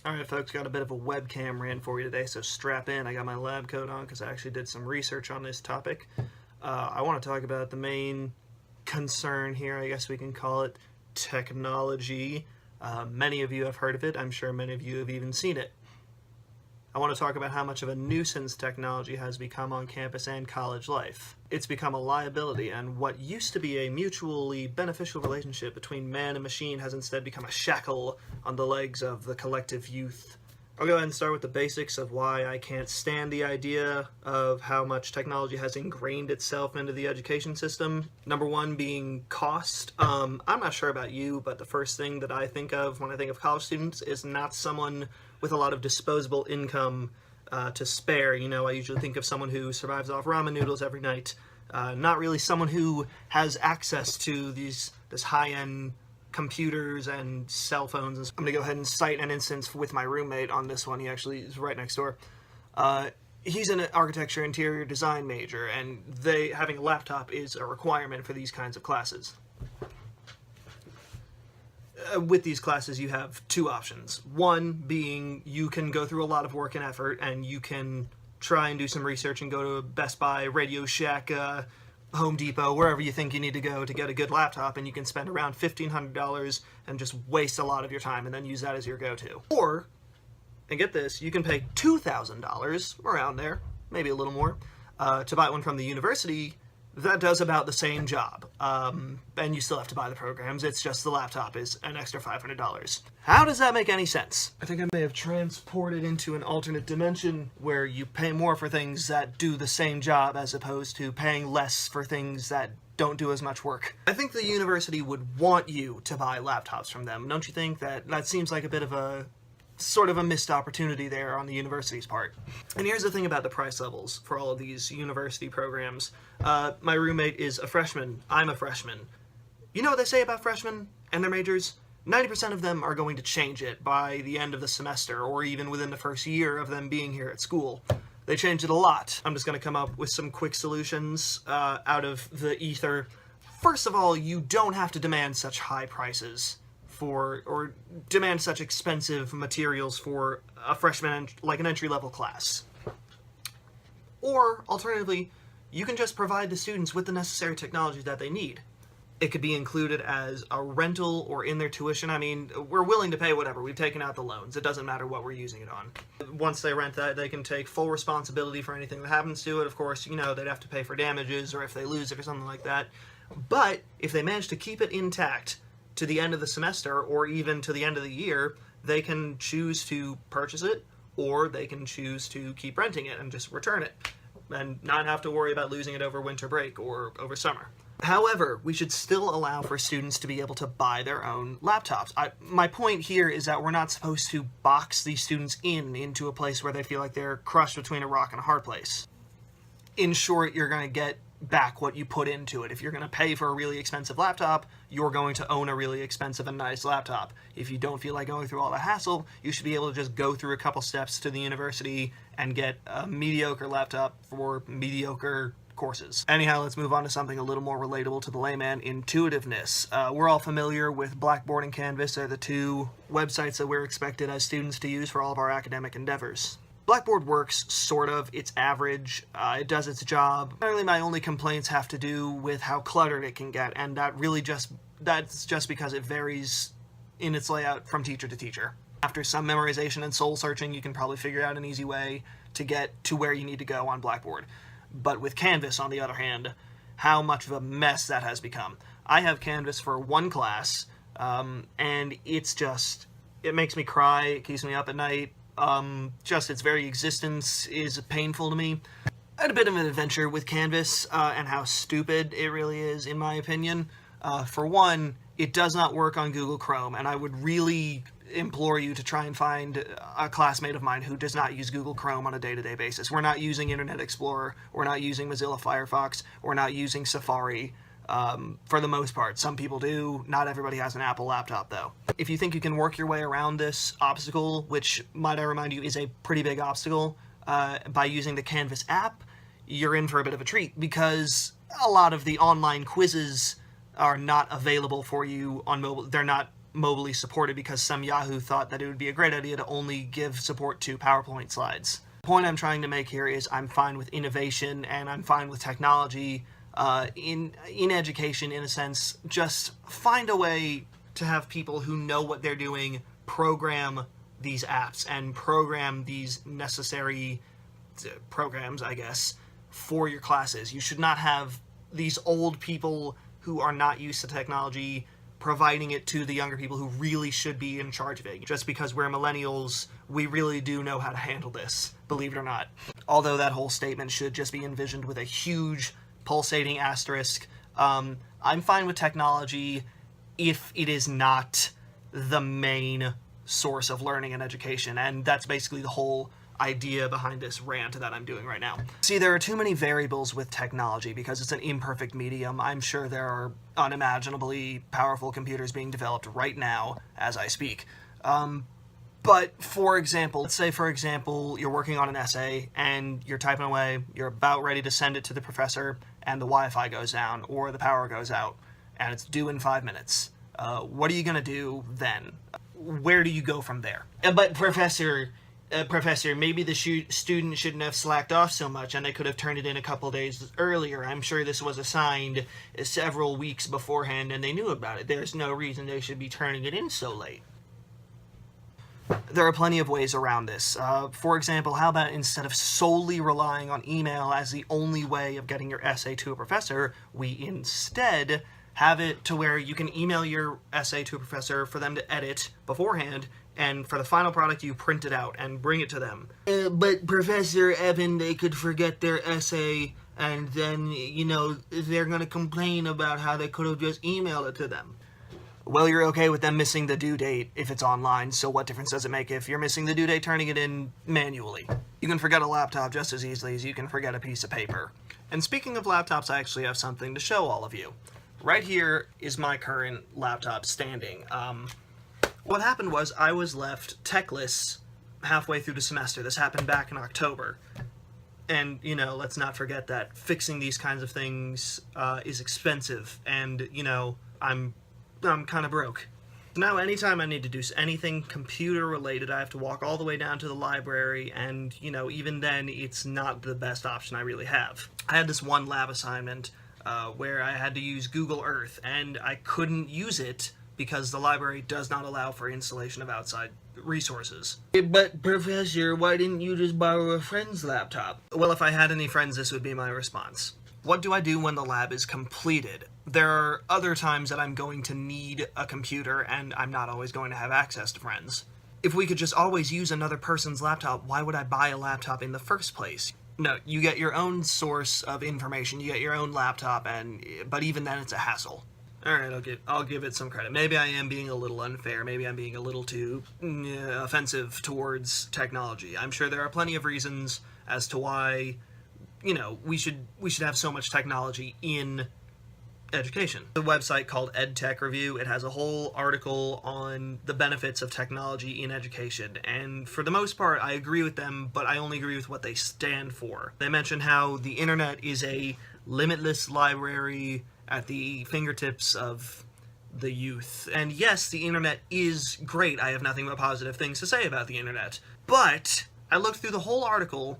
Alright folks, got a bit of a webcam rant for you today, so strap in. I got my lab coat on because I actually did some research on this topic. I want to talk about the main concern here, I guess we can call it, technology. Many of you have heard of it. I'm sure many of you have even seen it. I want to talk about how much of a nuisance technology has become on campus and college life. It's become a liability, and what used to be a mutually beneficial relationship between man and machine has instead become a shackle on the legs of the collective youth. I'll go ahead and start with the basics of why I can't stand the idea of how much technology has ingrained itself into the education system. Number one being cost. I'm not sure about you, but the first thing that I think of when I think of college students is not someone with a lot of disposable income to spare. You know, I usually think of someone who survives off ramen noodles every night. Not really someone who has access to this high-end computers and cell phones. I'm going to go ahead and cite an instance with my roommate on this one. He actually is right next door. He's an architecture interior design major, and having a laptop is a requirement for these kinds of classes. With these classes, you have two options. One being you can go through a lot of work and effort, and you can try and do some research and go to Best Buy, Radio Shack, Home Depot, wherever you think you need to go to get a good laptop, and you can spend around $1,500 and just waste a lot of your time and then use that as your go-to. Or, and get this, you can pay $2,000, around there, maybe a little more, to buy one from the university that does about the same job. And you still have to buy the programs, it's just the laptop is an extra $500. How does that make any sense? I think I may have transported into an alternate dimension where you pay more for things that do the same job as opposed to paying less for things that don't do as much work. I think the university would want you to buy laptops from them. Don't you think that seems like a bit of a sort of a missed opportunity there on the university's part? And here's the thing about the price levels for all of these university programs. My roommate is a freshman. I'm a freshman. You know what they say about freshmen and their majors? 90% of them are going to change it by the end of the semester, or even within the first year of them being here at school. They change it a lot. I'm just going to come up with some quick solutions out of the ether. First of all, you don't have to demand such high prices or demand such expensive materials for a freshman, like an entry-level class. Or, alternatively, you can just provide the students with the necessary technology that they need. It could be included as a rental or in their tuition. I mean, we're willing to pay whatever. We've taken out the loans. It doesn't matter what we're using it on. Once they rent that, they can take full responsibility for anything that happens to it. Of course, you know, they'd have to pay for damages or if they lose it or something like that. But if they manage to keep it intact to the end of the semester or even to the end of the year, they can choose to purchase it or they can choose to keep renting it and just return it and not have to worry about losing it over winter break or over summer. However, we should still allow for students to be able to buy their own laptops. My point here is that we're not supposed to box these students into a place where they feel like they're crushed between a rock and a hard place. In short, you're going to get back what you put into it. If you're going to pay for a really expensive laptop, you're going to own a really expensive and nice laptop. If you don't feel like going through all the hassle, you should be able to just go through a couple steps to the university and get a mediocre laptop for mediocre courses. Anyhow, let's move on to something a little more relatable to the layman: intuitiveness. We're all familiar with Blackboard and Canvas. They're the two websites that we're expected as students to use for all of our academic endeavors. Blackboard works, sort of. It's average. It does its job. Apparently my only complaints have to do with how cluttered it can get, and that's just because it varies in its layout from teacher to teacher. After some memorization and soul searching, you can probably figure out an easy way to get to where you need to go on Blackboard. But with Canvas, on the other hand, how much of a mess that has become. I have Canvas for one class, and it makes me cry, it keeps me up at night. Just its very existence is painful to me. I had a bit of an adventure with Canvas, and how stupid it really is, in my opinion. For one, it does not work on Google Chrome, and I would really implore you to try and find a classmate of mine who does not use Google Chrome on a day-to-day basis. We're not using Internet Explorer, we're not using Mozilla Firefox, we're not using Safari. For the most part. Some people do. Not everybody has an Apple laptop, though. If you think you can work your way around this obstacle, which, might I remind you, is a pretty big obstacle, by using the Canvas app, you're in for a bit of a treat, because a lot of the online quizzes are not available for you on mobile. They're not mobily supported because some Yahoo thought that it would be a great idea to only give support to PowerPoint slides. The point I'm trying to make here is I'm fine with innovation and I'm fine with technology in education, in a sense. Just find a way to have people who know what they're doing program these apps and program these necessary programs, I guess, for your classes. You should not have these old people who are not used to technology providing it to the younger people who really should be in charge of it. Just because we're millennials, we really do know how to handle this, believe it or not. Although that whole statement should just be envisioned with a huge pulsating asterisk. I'm fine with technology if it is not the main source of learning and education, and that's basically the whole idea behind this rant that I'm doing right now. See, there are too many variables with technology because it's an imperfect medium. I'm sure there are unimaginably powerful computers being developed right now as I speak. But for example, let's say for example you're working on an essay and you're typing away, you're about ready to send it to the professor and the Wi-Fi goes down or the power goes out and it's due in 5 minutes. What are you gonna do then? Where do you go from there? But Professor, maybe the student shouldn't have slacked off so much and they could have turned it in a couple days earlier. I'm sure this was assigned several weeks beforehand and they knew about it. There's no reason they should be turning it in so late. There are plenty of ways around this. For example, how about instead of solely relying on email as the only way of getting your essay to a professor, we instead have it to where you can email your essay to a professor for them to edit beforehand, and for the final product you print it out and bring it to them. But Professor Evan, they could forget their essay and then, you know, they're going to complain about how they could have just emailed it to them. Well, you're okay with them missing the due date if it's online, so what difference does it make if you're missing the due date turning it in manually? You can forget a laptop just as easily as you can forget a piece of paper. And speaking of laptops, I actually have something to show all of you. Right here is my current laptop standing. What happened was I was left techless halfway through the semester. This happened back in October. And, you know, let's not forget that fixing these kinds of things is expensive. And, you know, I'm kind of broke. Now, anytime I need to do anything computer related, I have to walk all the way down to the library. And, you know, even then, it's not the best option I really have. I had this one lab assignment where I had to use Google Earth, and I couldn't use it because the library does not allow for installation of outside resources. But Professor, why didn't you just borrow a friend's laptop? Well, if I had any friends, this would be my response. What do I do when the lab is completed? There are other times that I'm going to need a computer, and I'm not always going to have access to friends. If we could just always use another person's laptop, why would I buy a laptop in the first place? No, you get your own source of information, you get your own laptop, but even then it's a hassle. Alright, I'll give it some credit. Maybe I am being a little unfair, maybe I'm being a little too offensive towards technology. I'm sure there are plenty of reasons as to why, you know, we should have so much technology in education. The website called EdTech Review, it has a whole article on the benefits of technology in education, and for the most part I agree with them, but I only agree with what they stand for. They mention how the internet is a limitless library at the fingertips of the youth. And yes, the internet is great. I have nothing but positive things to say about the internet. But I looked through the whole article,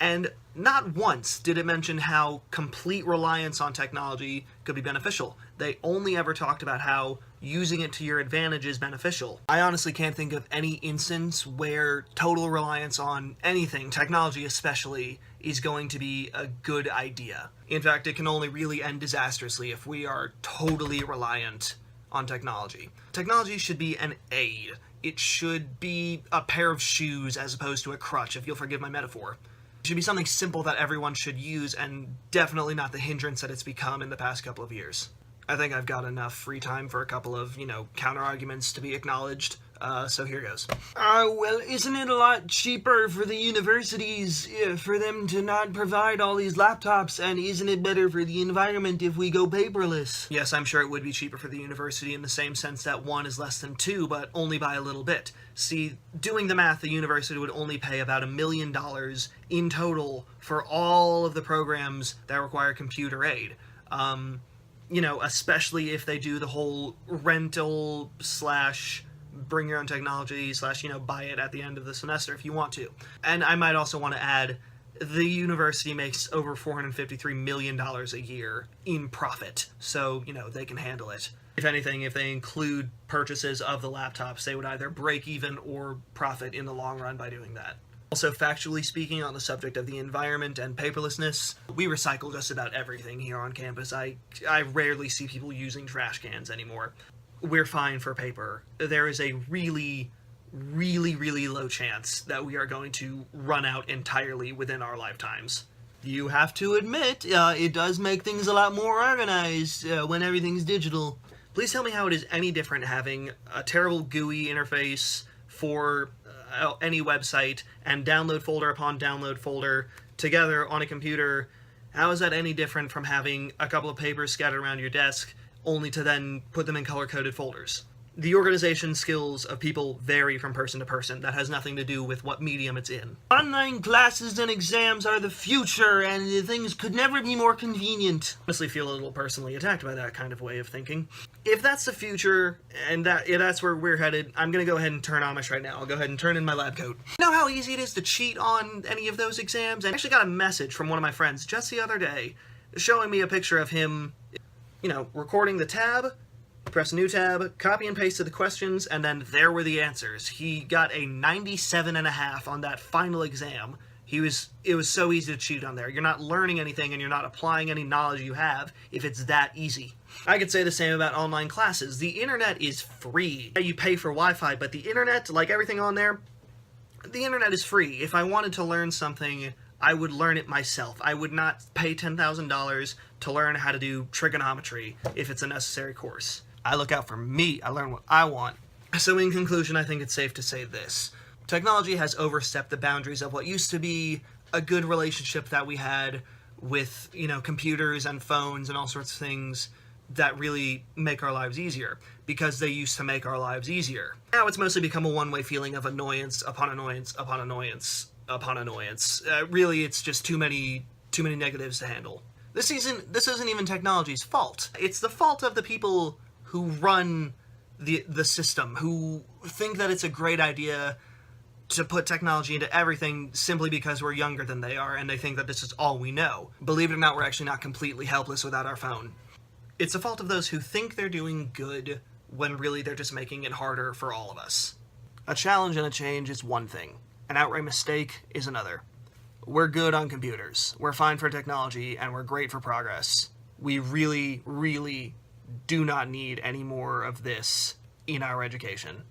and not once did it mention how complete reliance on technology could be beneficial. They only ever talked about how using it to your advantage is beneficial. I honestly can't think of any instance where total reliance on anything, technology especially, is going to be a good idea. In fact, it can only really end disastrously if we are totally reliant on technology. Technology should be an aid. It should be a pair of shoes as opposed to a crutch, if you'll forgive my metaphor. It should be something simple that everyone should use, and definitely not the hindrance that it's become in the past couple of years. I think I've got enough free time for a couple of, counter-arguments to be acknowledged, so here goes. Well, isn't it a lot cheaper for the universities for them to not provide all these laptops, and isn't it better for the environment if we go paperless? Yes, I'm sure it would be cheaper for the university in the same sense that 1 is less than 2, but only by a little bit. See, doing the math, the university would only pay about $1 million in total for all of the programs that require computer aid. especially if they do the whole rental slash bring your own technology slash, buy it at the end of the semester if you want to. And I might also want to add, the university makes over $453 million a year in profit, so, they can handle it. If anything, if they include purchases of the laptops, they would either break even or profit in the long run by doing that. Also, factually speaking, on the subject of the environment and paperlessness, we recycle just about everything here on campus. I rarely see people using trash cans anymore. We're fine for paper. There is a really, really, really low chance that we are going to run out entirely within our lifetimes. You have to admit, it does make things a lot more organized when everything's digital. Please tell me how it is any different having a terrible GUI interface for any website and download folder upon download folder together on a computer. How is that any different from having a couple of papers scattered around your desk only to then put them in color-coded folders? The organization skills of people vary from person to person. That has nothing to do with what medium it's in. Online classes and exams are the future, and things could never be more convenient. I honestly feel a little personally attacked by that kind of way of thinking. If that's the future, and that's where we're headed, I'm gonna go ahead and turn Amish right now. I'll go ahead and turn in my lab coat. You know how easy it is to cheat on any of those exams? I actually got a message from one of my friends just the other day showing me a picture of him, recording the tab, press new tab, copy and paste to the questions, and then there were the answers. He got a 97.5 on that final exam. It was so easy to cheat on there. You're not learning anything and you're not applying any knowledge you have if it's that easy. I could say the same about online classes. The internet is free. You pay for Wi-Fi, but the internet, like everything on there, the internet is free. If I wanted to learn something, I would learn it myself. I would not pay $10,000 to learn how to do trigonometry if it's a necessary course. I look out for me. I learn what I want. So in conclusion, I think it's safe to say this. Technology has overstepped the boundaries of what used to be a good relationship that we had with, computers and phones and all sorts of things that really make our lives easier, because they used to make our lives easier. Now it's mostly become a one-way feeling of annoyance upon annoyance upon annoyance upon annoyance. Really, it's just too many negatives to handle. This isn't even technology's fault. It's the fault of the people who run the system, who think that it's a great idea to put technology into everything simply because we're younger than they are, and they think that this is all we know. Believe it or not, we're actually not completely helpless without our phone. It's the fault of those who think they're doing good when really they're just making it harder for all of us. A challenge and a change is one thing. An outright mistake is another. We're good on computers. We're fine for technology, and we're great for progress. We really, really do not need any more of this in our education.